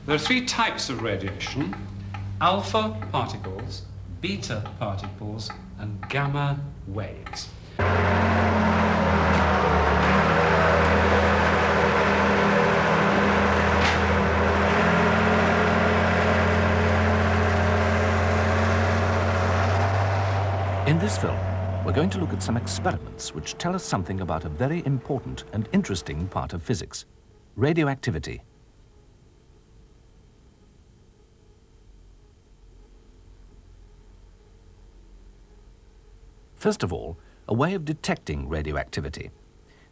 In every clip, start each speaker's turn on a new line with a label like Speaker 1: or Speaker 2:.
Speaker 1: There are three types of radiation: alpha particles, beta particles, and gamma waves.
Speaker 2: In this film, we're going to look at some experiments which tell us something about a very important and interesting part of physics: radioactivity. First of all, a way of detecting radioactivity.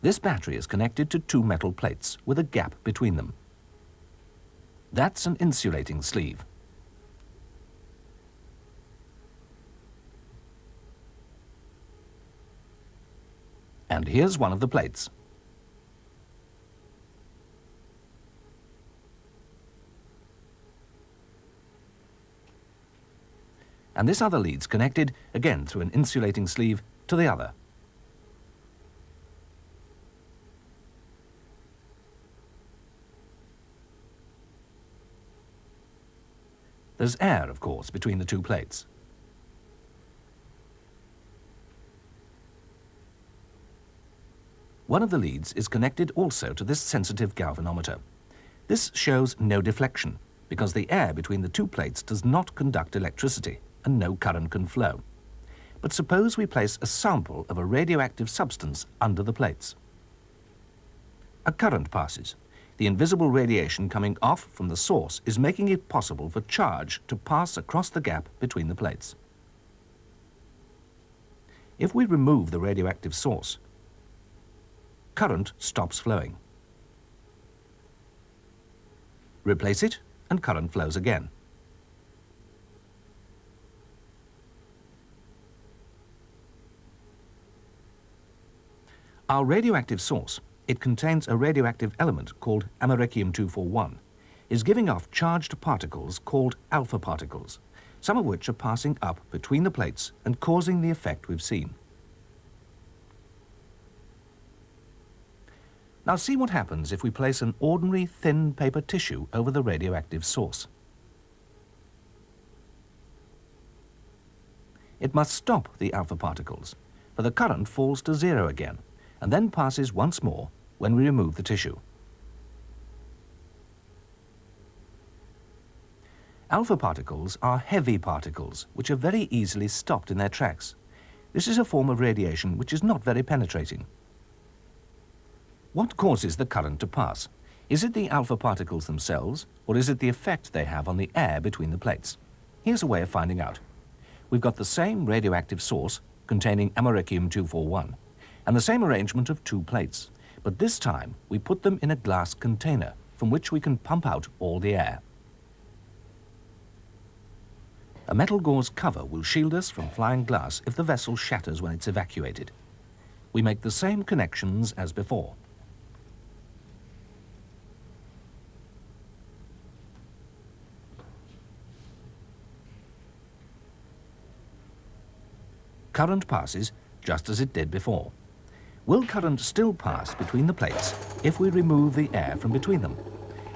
Speaker 2: This battery is connected to two metal plates with a gap between them. That's an insulating sleeve. And here's one of the plates. And this other lead's connected, again through an insulating sleeve, to the other. There's air, of course, between the two plates. One of the leads is connected also to this sensitive galvanometer. This shows no deflection, because the air between the two plates does not conduct electricity, and no current can flow. But suppose we place a sample of a radioactive substance under the plates. A current passes. The invisible radiation coming off from the source is making it possible for charge to pass across the gap between the plates. If we remove the radioactive source, current stops flowing. Replace it, and current flows again. Our radioactive source, it contains a radioactive element called americium-241, is giving off charged particles called alpha particles, some of which are passing up between the plates and causing the effect we've seen. Now see what happens if we place an ordinary thin paper tissue over the radioactive source. It must stop the alpha particles, for the current falls to zero again, and then passes once more when we remove the tissue. Alpha particles are heavy particles which are very easily stopped in their tracks. This is a form of radiation which is not very penetrating. What causes the current to pass? Is it the alpha particles themselves, or is it the effect they have on the air between the plates? Here's a way of finding out. We've got the same radioactive source containing americium-241 and the same arrangement of two plates, but this time we put them in a glass container from which we can pump out all the air. A metal gauze cover will shield us from flying glass if the vessel shatters when it's evacuated. We make the same connections as before. Current passes just as it did before. Will current still pass between the plates if we remove the air from between them?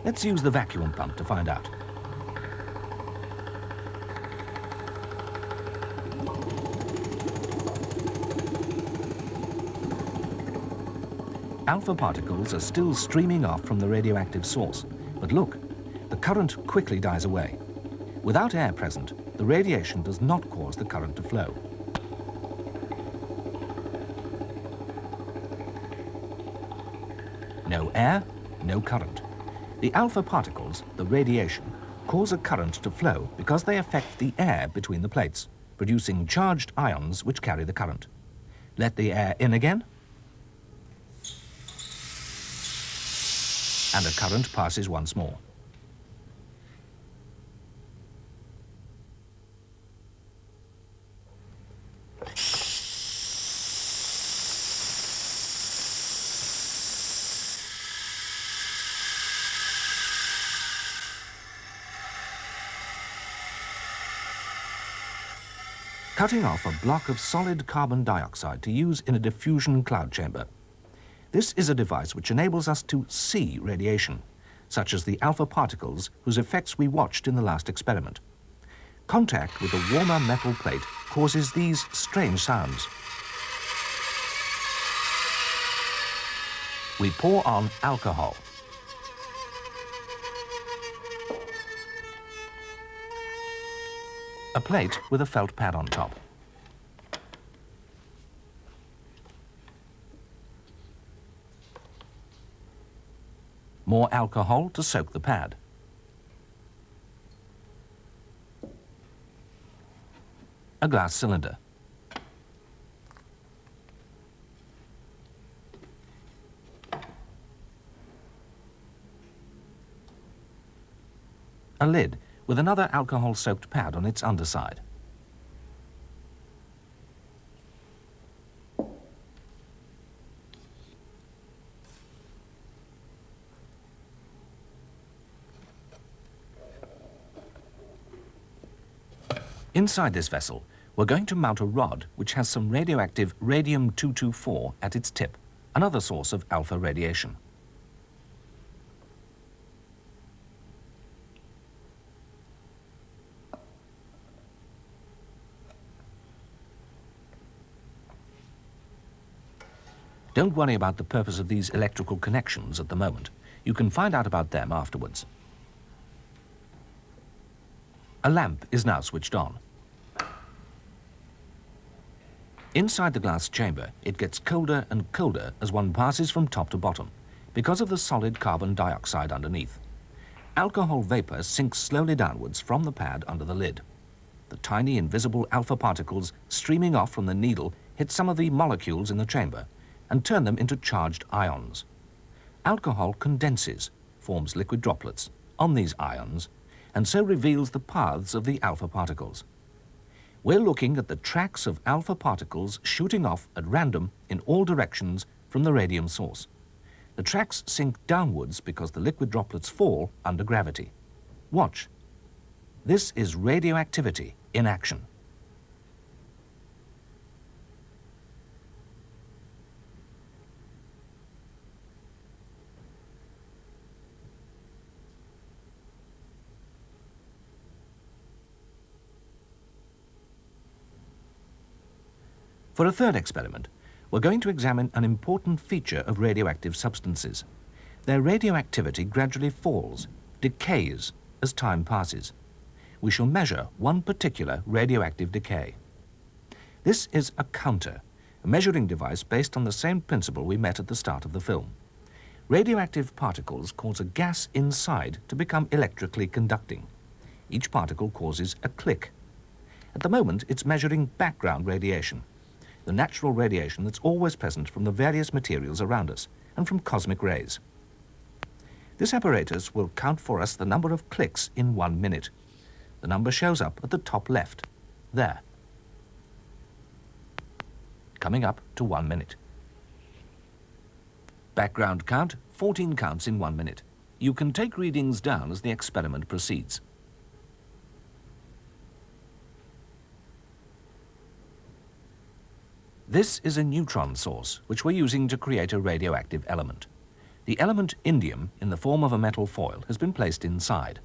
Speaker 2: Let's use the vacuum pump to find out. Alpha particles are still streaming off from the radioactive source, but look, the current quickly dies away. Without air present, the radiation does not cause the current to flow. No air, no current. The alpha particles, the radiation, cause a current to flow because they affect the air between the plates, producing charged ions which carry the current. Let the air in again, and a current passes once more. Cutting off a block of solid carbon dioxide to use in a diffusion cloud chamber. This is a device which enables us to see radiation. such as the alpha particles whose effects we watched in the last experiment. Contact with a warmer metal plate causes these strange sounds. We pour on alcohol. A plate with a felt pad on top. More alcohol to soak the pad. A glass cylinder. A lid with another alcohol-soaked pad on its underside. Inside this vessel, we're going to mount a rod which has some radioactive radium-224 at its tip, another source of alpha radiation. Don't worry about the purpose of these electrical connections at the moment. You can find out about them afterwards. A lamp is now switched on. Inside the glass chamber, it gets colder and colder as one passes from top to bottom because of the solid carbon dioxide underneath. Alcohol vapor sinks slowly downwards from the pad under the lid. The tiny invisible alpha particles streaming off from the needle hit some of the molecules in the chamber and turn them into charged ions. Alcohol condenses, forms liquid droplets on these ions, and so reveals the paths of the alpha particles. We're looking at the tracks of alpha particles shooting off at random in all directions from the radium source. The tracks sink downwards because the liquid droplets fall under gravity. Watch. This is radioactivity in action. For a third experiment, we're going to examine an important feature of radioactive substances. Their radioactivity gradually falls, decays, as time passes. We shall measure one particular radioactive decay. This is a counter, a measuring device based on the same principle we met at the start of the film. Radioactive particles cause a gas inside to become electrically conducting. Each particle causes a click. At the moment, it's measuring background radiation, the natural radiation that's always present from the various materials around us and from cosmic rays. This apparatus will count for us the number of clicks in 1 minute. The number shows up at the top left, there. Coming up to 1 minute. Background count, 14 counts in 1 minute. You can take readings down as the experiment proceeds. This is a neutron source, which we're using to create a radioactive element. The element indium, in the form of a metal foil, has been placed inside.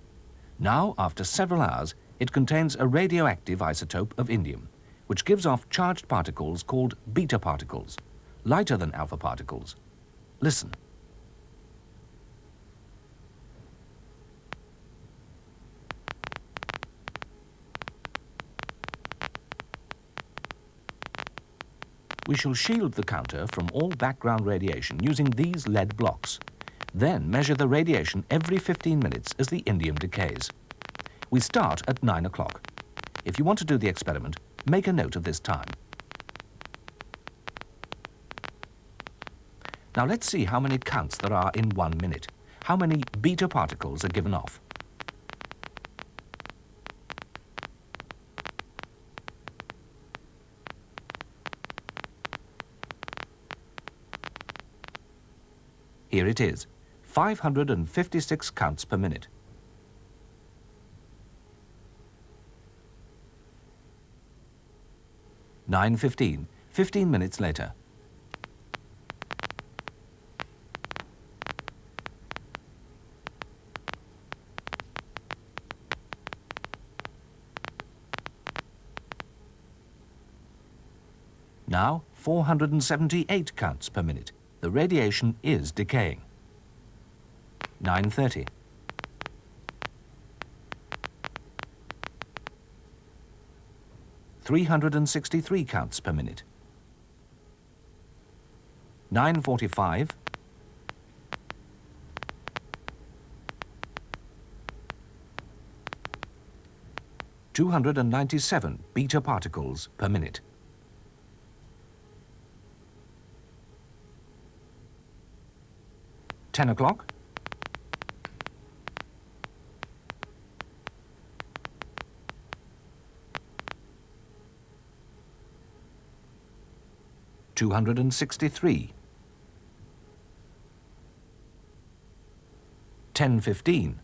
Speaker 2: Now, after several hours, it contains a radioactive isotope of indium, which gives off charged particles called beta particles, lighter than alpha particles. Listen. We shall shield the counter from all background radiation using these lead blocks. Then measure the radiation every 15 minutes as the indium decays. We start at 9 o'clock. If you want to do the experiment, make a note of this time. Now let's see how many counts there are in 1 minute. How many beta particles are given off? Here it is, 556 counts per minute. (9:15), 15 minutes later. Now 478 counts per minute. The radiation is decaying. 9:30. 363 counts per minute. 9:45. 297 beta particles per minute. 10 o'clock. 263. 10:15.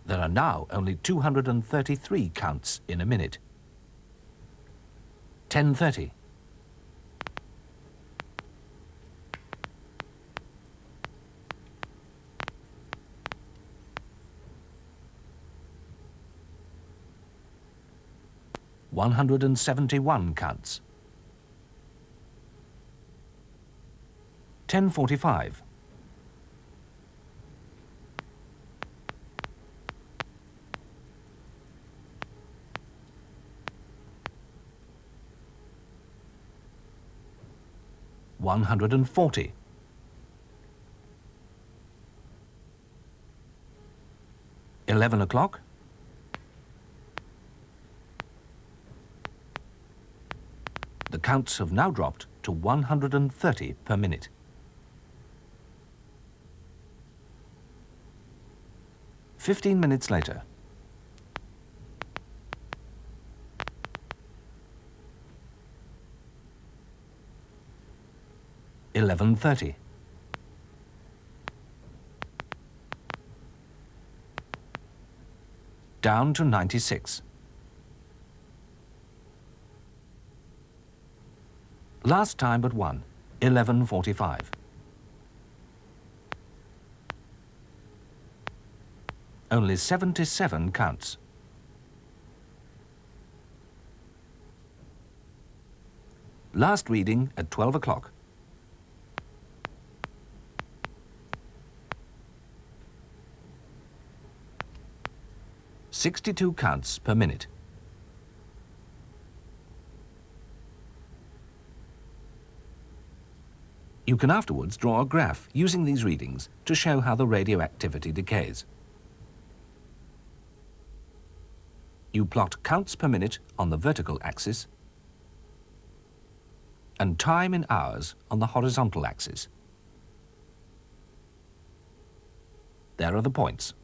Speaker 2: 'There are now only 233 counts in a minute. 10:30. 171 counts. 10:45. 140. 11 o'clock. 'The counts have now dropped to 130 per minute. 15 minutes later. 11:30. 'Down to 96. Last time but one, 11:45. Only 77 counts. Last reading at 12 o'clock. 62 counts per minute. You can afterwards draw a graph using these readings to show how the radioactivity decays. You plot counts per minute on the vertical axis and time in hours on the horizontal axis. There are the points.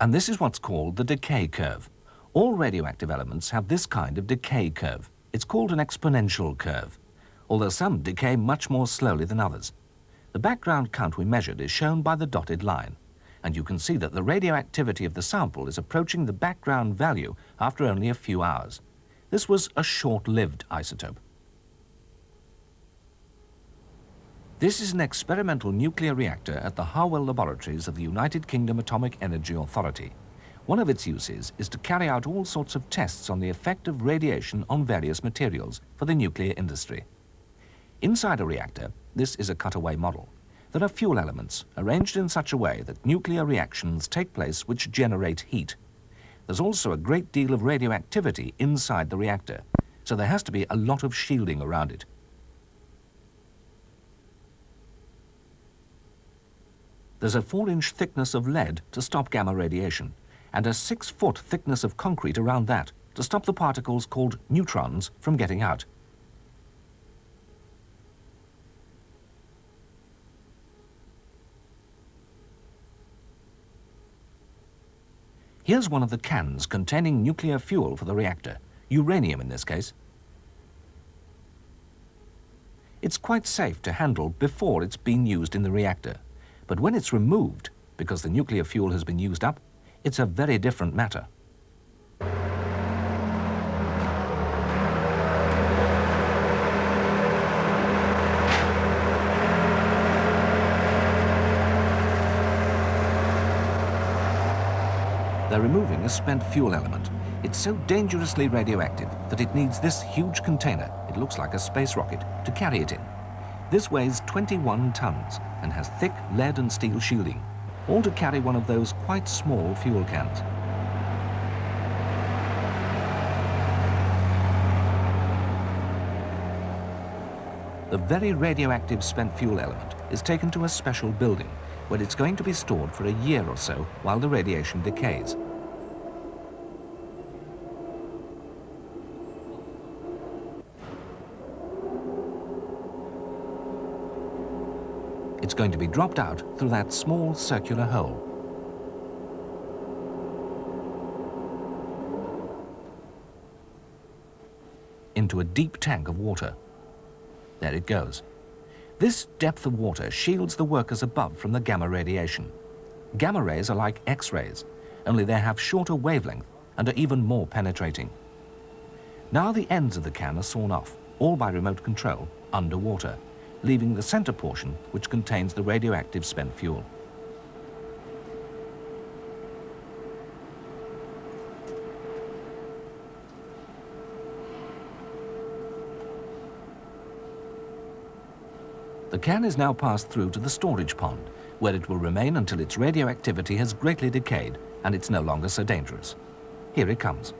Speaker 2: And this is what's called the decay curve. All radioactive elements have this kind of decay curve. It's called an exponential curve, although some decay much more slowly than others. The background count we measured is shown by the dotted line, and you can see that the radioactivity of the sample is approaching the background value after only a few hours. This was a short-lived isotope. This is an experimental nuclear reactor at the Harwell Laboratories of the United Kingdom Atomic Energy Authority. One of its uses is to carry out all sorts of tests on the effect of radiation on various materials for the nuclear industry. Inside a reactor, this is a cutaway model. There are fuel elements arranged in such a way that nuclear reactions take place which generate heat. There's also a great deal of radioactivity inside the reactor, so there has to be a lot of shielding around it. There's a 4-inch thickness of lead to stop gamma radiation, and a 6-foot thickness of concrete around that to stop the particles called neutrons from getting out. Here's one of the cans containing nuclear fuel for the reactor, uranium in this case. It's quite safe to handle before it's been used in the reactor. But when it's removed, because the nuclear fuel has been used up, it's a very different matter. They're removing a spent fuel element. It's so dangerously radioactive that it needs this huge container, it looks like a space rocket, to carry it in. This weighs 21 tons and has thick lead and steel shielding, all to carry one of those quite small fuel cans. The very radioactive spent fuel element is taken to a special building where it's going to be stored for a year or so while the radiation decays. It's going to be dropped out through that small circular hole. Into a deep tank of water. There it goes. This depth of water shields the workers above from the gamma radiation. Gamma rays are like X-rays, only they have shorter wavelength and are even more penetrating. Now the ends of the can are sawn off, all by remote control, underwater, leaving the center portion which contains the radioactive spent fuel. The can is now passed through to the storage pond, where it will remain until its radioactivity has greatly decayed and it's no longer so dangerous. Here it comes.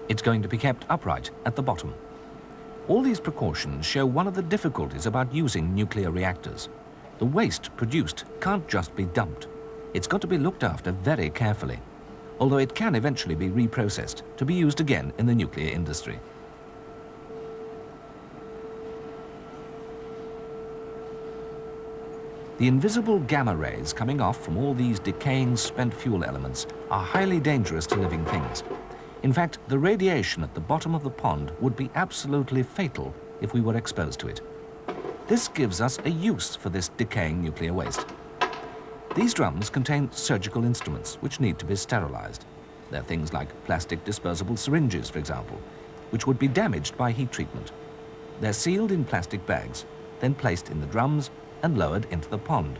Speaker 2: It's going to be kept upright at the bottom. All these precautions show one of the difficulties about using nuclear reactors. The waste produced can't just be dumped. It's got to be looked after very carefully, although it can eventually be reprocessed to be used again in the nuclear industry. The invisible gamma rays coming off from all these decaying spent fuel elements are highly dangerous to living things. In fact, the radiation at the bottom of the pond would be absolutely fatal if we were exposed to it. This gives us a use for this decaying nuclear waste. These drums contain surgical instruments which need to be sterilized. They're things like plastic disposable syringes, for example, which would be damaged by heat treatment. They're sealed in plastic bags, then placed in the drums and lowered into the pond.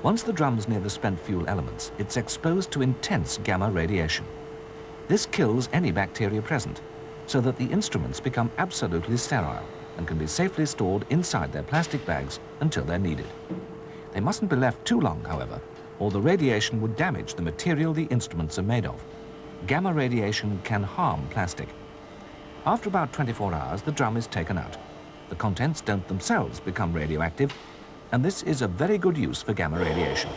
Speaker 2: Once the drum's near the spent fuel elements, it's exposed to intense gamma radiation. This kills any bacteria present, so that the instruments become absolutely sterile and can be safely stored inside their plastic bags until they're needed. They mustn't be left too long, however, or the radiation would damage the material the instruments are made of. Gamma radiation can harm plastic. After about 24 hours, the drum is taken out. The contents don't themselves become radioactive, and this is a very good use for gamma radiation.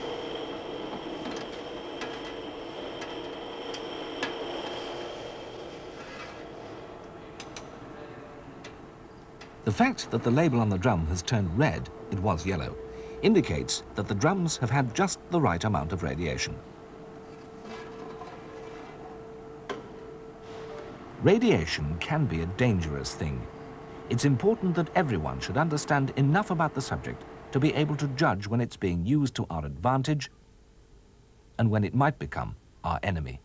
Speaker 2: The fact that the label on the drum has turned red, it was yellow, indicates that the drums have had just the right amount of radiation. Radiation can be a dangerous thing. It's important that everyone should understand enough about the subject to be able to judge when it's being used to our advantage and when it might become our enemy.